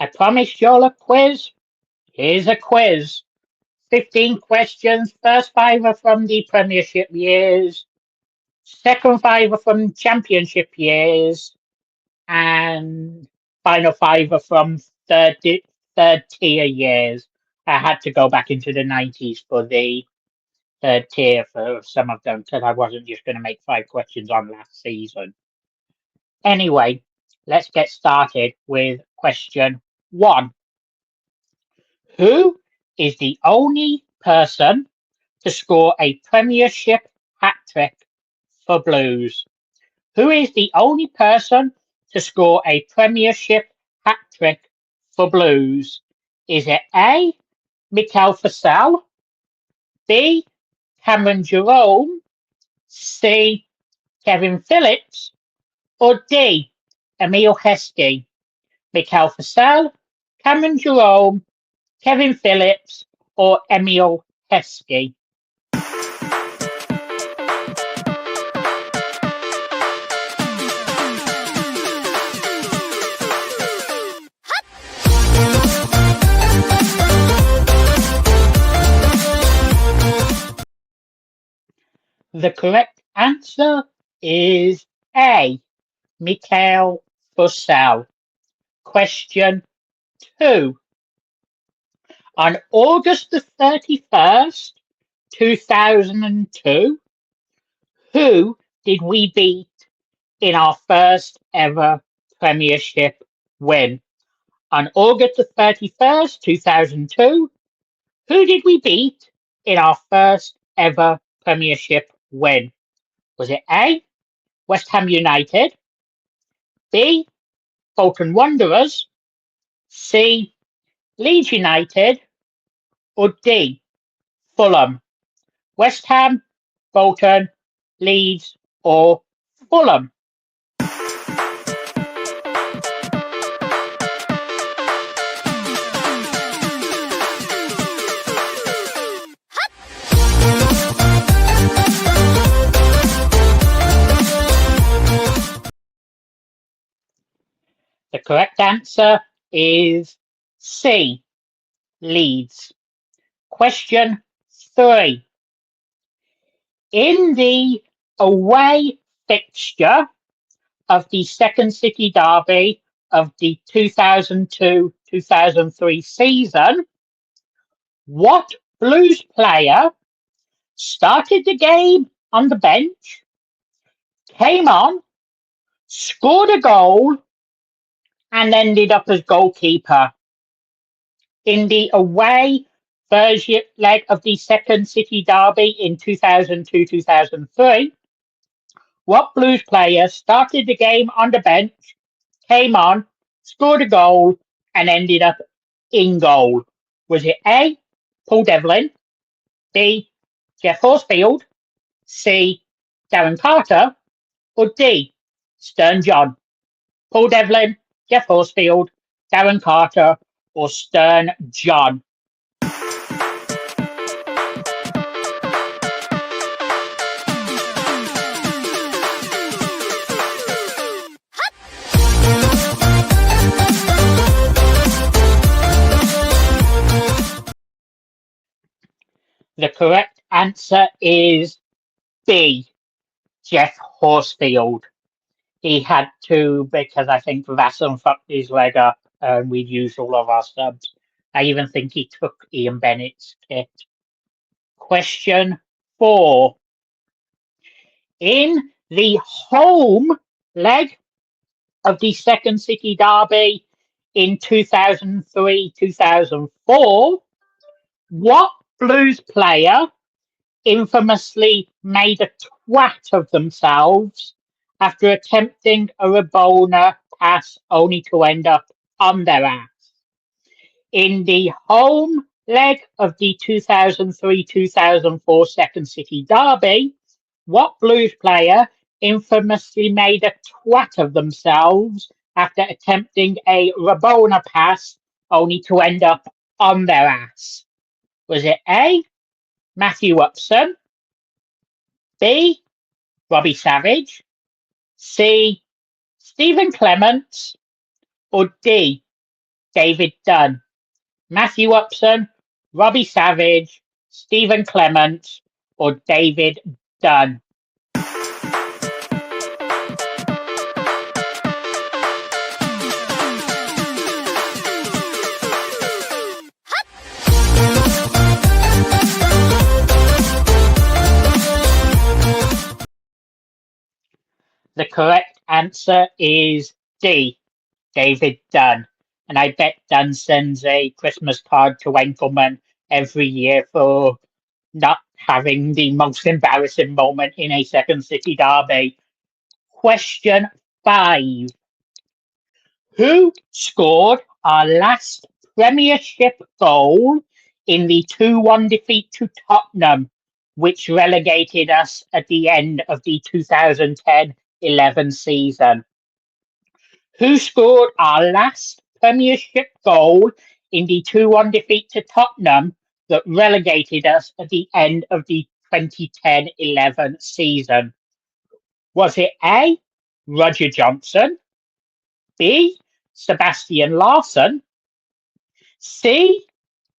I promised y'all a quiz. Here's a quiz. 15 questions. First five are from the Premiership years. Second five are from Championship years. And final five are from third tier years. I had to go back into the 90s for the third tier for some of them because I wasn't just going to make 5 questions on last season. Anyway, let's get started with question 1. Who is the only person to score a Premiership hat-trick for Blues? Who is the only person to score a Premiership hat-trick for Blues? Is it A. Mikel Fossell, B. Cameron Jerome, C. Kevin Phillips, or D. Emile Heskey? Mikel Fossell, Cameron Jerome, Kevin Phillips, or Emile Heskey? The correct answer is A. Mikel Fossell. Question 2. On August the 31st, 2002, who did we beat in our first ever Premiership win? On August the 31st, 2002, who did we beat in our first ever Premiership win? Was it A. West Ham United, B. Bolton Wanderers, C. Leeds United, or D. Fulham? West Ham, Bolton, Leeds, or Fulham? The correct answer is C. Leeds. Question 3. In the away fixture of the second City derby of the 2002-2003 season, what Blues player started the game on the bench, came on, scored a goal, and ended up as goalkeeper? In the away version leg of the second City derby in 2002-2003, what Blues player started the game on the bench, came on, scored a goal, and ended up in goal? Was it A. Paul Devlin, B. Jeff Horsfield, C. Darren Carter, or D. Stern John? Paul Devlin, Jeff Horsfield, Darren Carter, or Stern John? The correct answer is B. Jeff Horsfield. He had to, because I think Vasson fucked his leg up and we'd used all of our subs. I even think he took Ian Bennett's kit. Question 4. In the home leg of the second City derby in 2003-2004, what Blues player infamously made a twat of themselves after attempting a Rabona pass only to end up on their ass? In the home leg of the 2003-2004 second City derby, what Blues player infamously made a twat of themselves after attempting a Rabona pass only to end up on their ass? Was it A. Matthew Upson, B. Robbie Savage, C. Stephen Clements, or D. David Dunn, Matthew Upson, Robbie Savage, Stephen Clement, or David Dunn? The correct answer is D, David Dunn. And I bet Dunn sends a Christmas card to Enkelman every year for not having the most embarrassing moment in a Second City derby. Question 5. Who scored our last Premiership goal in the 2-1 defeat to Tottenham, which relegated us at the end of the 2010-11 season? Who scored our last Premiership goal in the 2-1 defeat to Tottenham that relegated us at the end of the 2010-11 season? Was it A, Roger Johnson, B, Sebastian Larsson, C,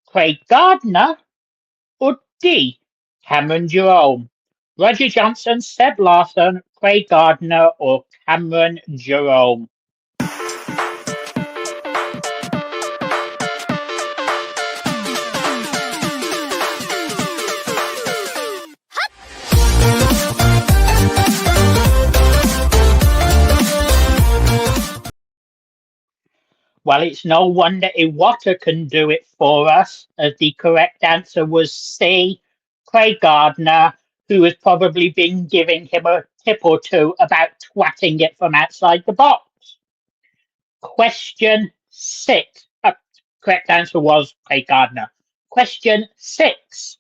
Craig Gardner, or D, Cameron Jerome? Roger Johnson, Seb Larsson, Craig Gardner, or Cameron Jerome? Well, it's no wonder Iwata can do it for us, as the correct answer was C, Craig Gardner, who has probably been giving him a tip or two about twatting it from outside the box. Question 6. Correct answer was Craig Gardner. Question 6.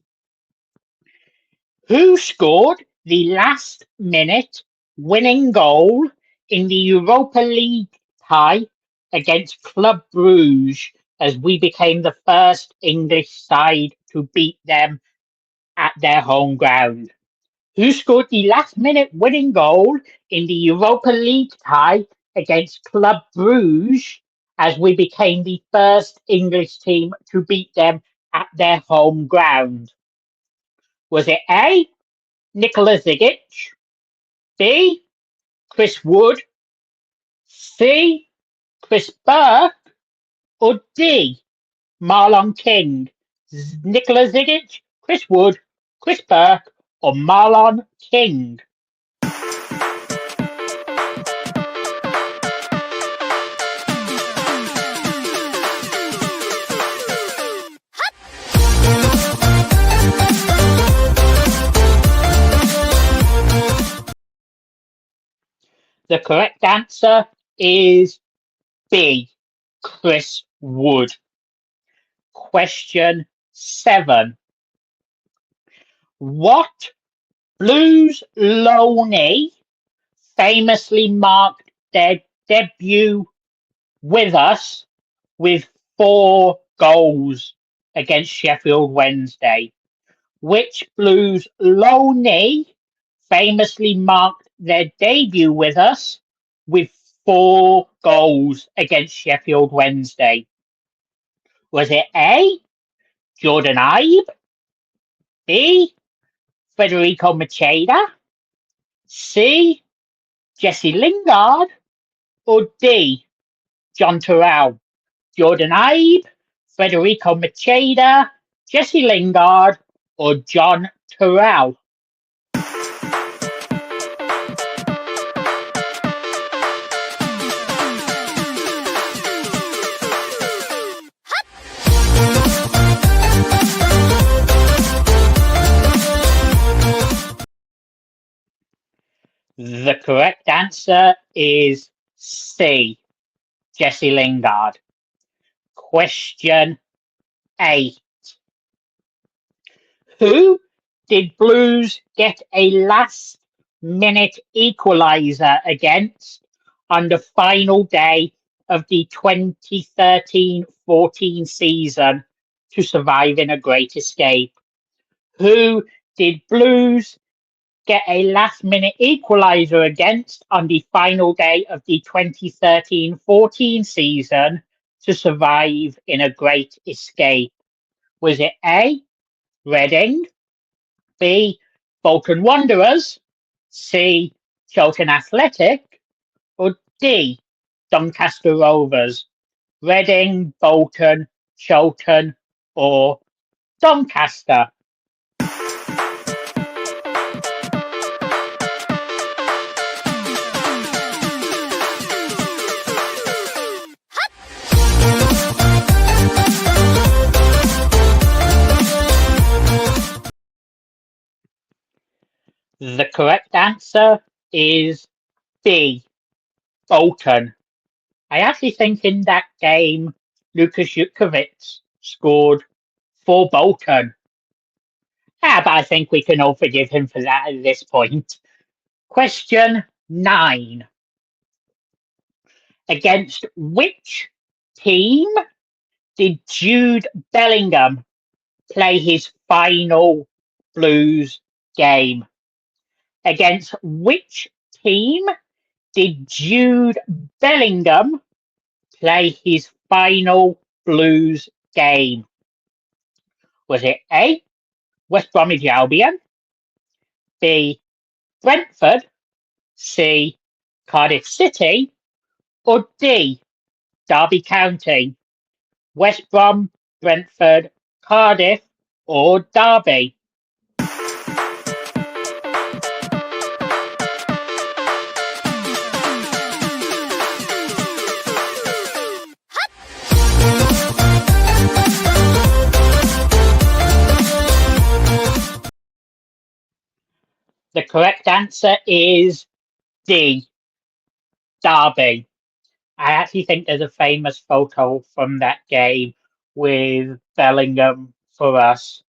Who scored the last-minute winning goal in the Europa League tie against Club Brugge, as we became the first English side to beat them at their home ground? Who scored the last-minute winning goal in the Europa League tie against Club Brugge, as we became the first English team to beat them at their home ground? Was it A, Nikola Zigic, B, Chris Wood, C, Chris Burke, or D, Marlon King? Nikola Zigic, Chris Wood, Chris Burke, or Marlon King? The correct answer is B, Chris Wood. Question 7. What Blues loanee famously marked their debut with us with 4 goals against Sheffield Wednesday? Which Blues loanee famously marked their debut with us with 4 goals against Sheffield Wednesday? Was it A, Jordan Ibe, B, Federico Macheda, C, Jesse Lingard, or D, John Terrell? Jordan Ibe, Federico Macheda, Jesse Lingard, or John Terrell? The correct answer is C, Jesse Lingard. Question 8. Who did Blues get a last-minute equaliser against on the final day of the 2013-14 season to survive in a Great Escape? Who did Blues get a last-minute equaliser against on the final day of the 2013-14 season to survive in a great escape? Was it A, Reading, B, Bolton Wanderers, C, Chiltern Athletic, or D, Doncaster Rovers? Reading, Bolton, Chiltern, or Doncaster? The correct answer is B, Bolton. I actually think in that game, Lucas Jutkiewicz scored for Bolton. But I think we can all forgive him for that at this point. Question 9. Against which team did Jude Bellingham play his final Blues game? Against which team did Jude Bellingham play his final Blues game? Was it A, West Bromwich Albion, B, Brentford, C, Cardiff City, or D, Derby County? West Brom, Brentford, Cardiff, or Derby? The correct answer is D, Derby. I actually think there's a famous photo from that game with Bellingham for us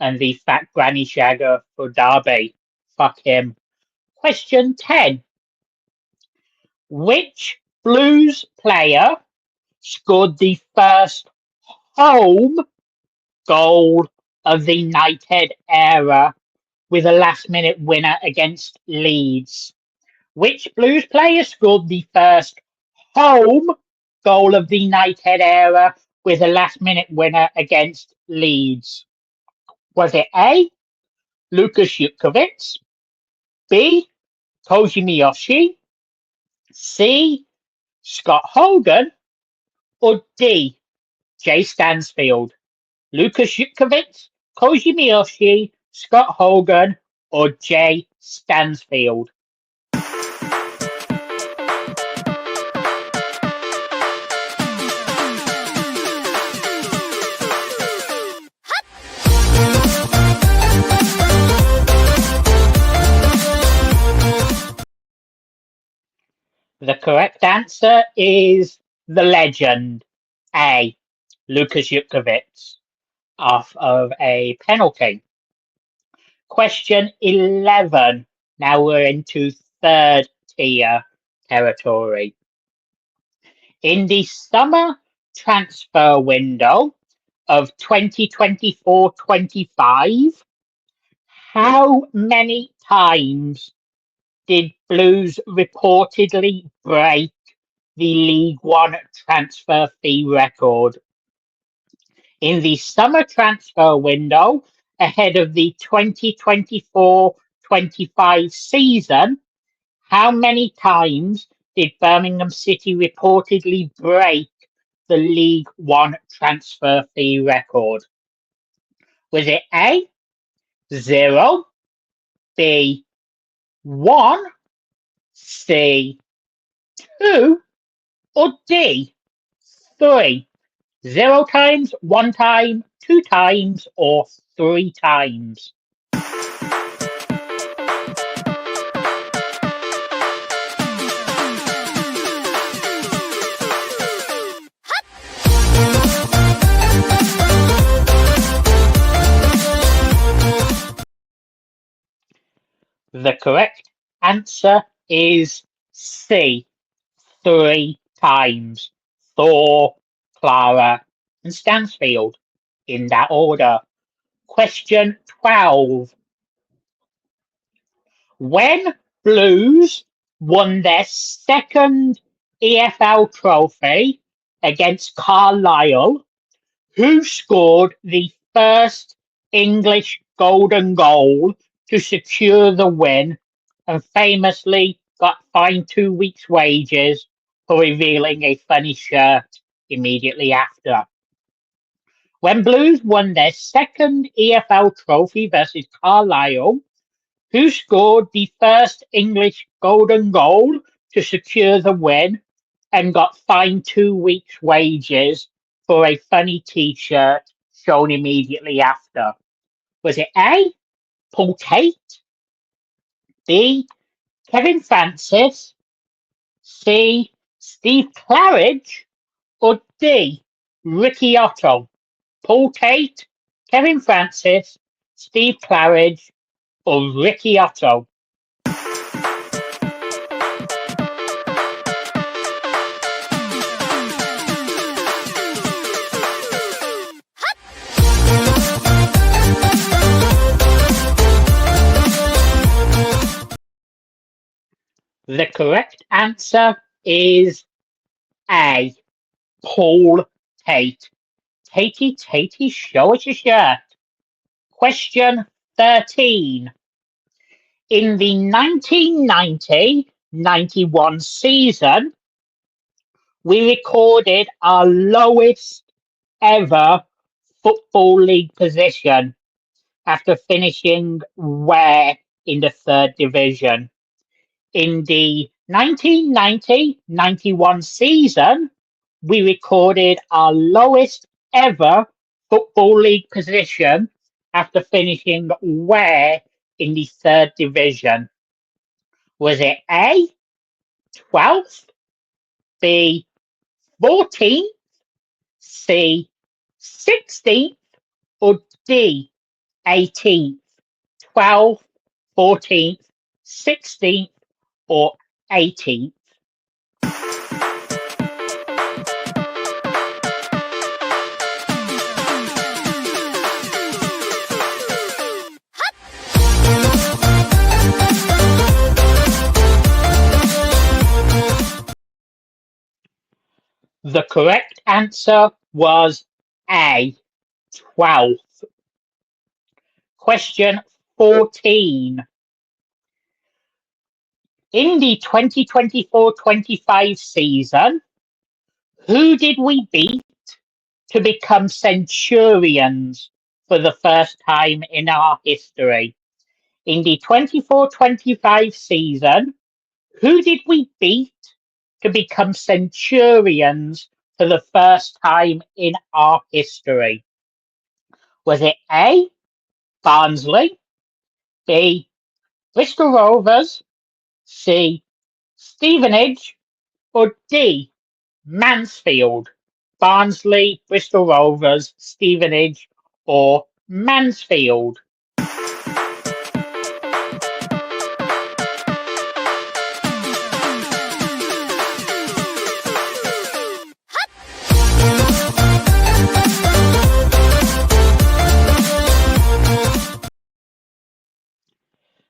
and the fat granny shagger for Derby. Fuck him. Question 10. Which Blues player scored the first home goal of the Knighthead era with a last-minute winner against Leeds? Which Blues player scored the first home goal of the Knighthead era with a last-minute winner against Leeds? Was it A, Lucas Jutkiewicz, B, Koji Miyoshi, C, Scott Hogan, or D, Jay Stansfield? Lucas Jutkiewicz, Koji Miyoshi, Scott Hogan, or Jay Stansfield? The correct answer is the legend, A, Lucas Jutkiewicz, off of a penalty. Question 11. Now we're into third tier territory. In the summer transfer window of 2024-25, how many times did Blues reportedly break the League One transfer fee record? In the summer transfer window ahead of the 2024-25 season, how many times did Birmingham City reportedly break the League One transfer fee record? Was it A, 0, B, 1, C, 2, or D, 3? 0 times, 1 time, 2 times, or 3 times? The correct answer is C, 3 times. Thor, Clara, and Stansfield, in that order. Question 12. When Blues won their second EFL trophy against Carlisle, who scored the first English golden goal to secure the win and famously got fined 2 weeks' wages for revealing a funny shirt immediately after. When Blues won their second EFL trophy versus Carlisle, who scored the first English golden goal to secure the win and got fined 2 weeks' wages for a funny t-shirt shown immediately after? Was it A, Paul Tate, B, Kevin Francis, C, Steve Claridge, or D, Ricky Otto? Paul Tate, Kevin Francis, Steve Claridge, or Ricky Otto? The correct answer is A, Paul Tate. Tatey, show us your shirt. Question 13. In the 1990-91 season, we recorded our lowest ever Football League position after finishing where in the third division. In the 1990-91 season, we recorded our lowest ever Football League position after finishing where in the third division? Was it A, 12th, B, 14th, C, 16th, or D, 18th? 12th, 14th, 16th, or 18th? The correct answer was A, 12th. Question 14. In the 2024-25 season, who did we beat to become Centurions for the first time in our history? In the 24-25 season, who did we beat to become Centurions for the first time in our history? Was it A, Barnsley, B, Bristol Rovers, C, Stevenage, or D, Mansfield? Barnsley, Bristol Rovers, Stevenage, or Mansfield?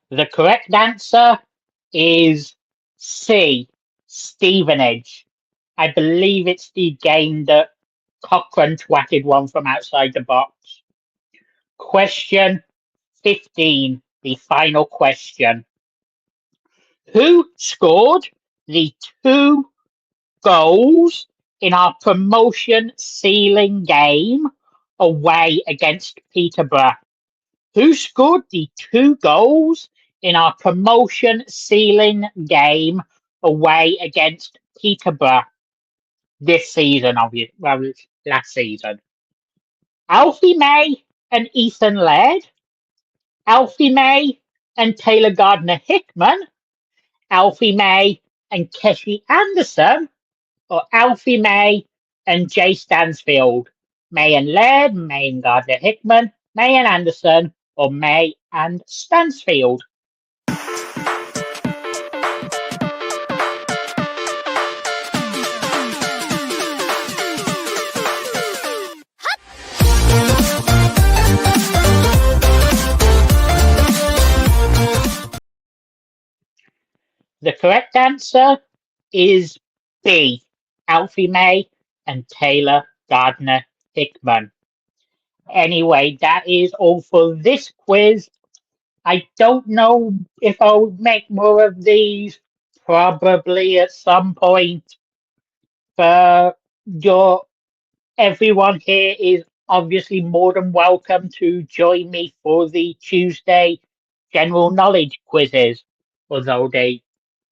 The correct answer is C, Stevenage. I believe it's the game that Cochrane twatted one from outside the box. Question 15, the final question. Who scored the 2 goals in our promotion sealing game away against Peterborough? Who scored the 2 goals in our promotion sealing game away against Peterborough this season, obviously, well, last season? Alfie May and Ethan Laird, Alfie May and Taylor Gardner-Hickman, Alfie May and Keshi Anderson, or Alfie May and Jay Stansfield? May and Laird, May and Gardner-Hickman, May and Anderson, or May and Stansfield? The correct answer is B, Alfie May and Taylor Gardner Hickman. Anyway, that is all for this quiz. I don't know if I'll make more of these, probably at some point. But your everyone here is obviously more than welcome to join me for the Tuesday general knowledge quizzes, although they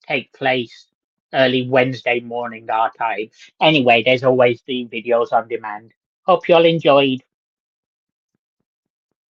take place early Wednesday morning our time. Anyway, there's always the videos on demand. Hope you all enjoyed.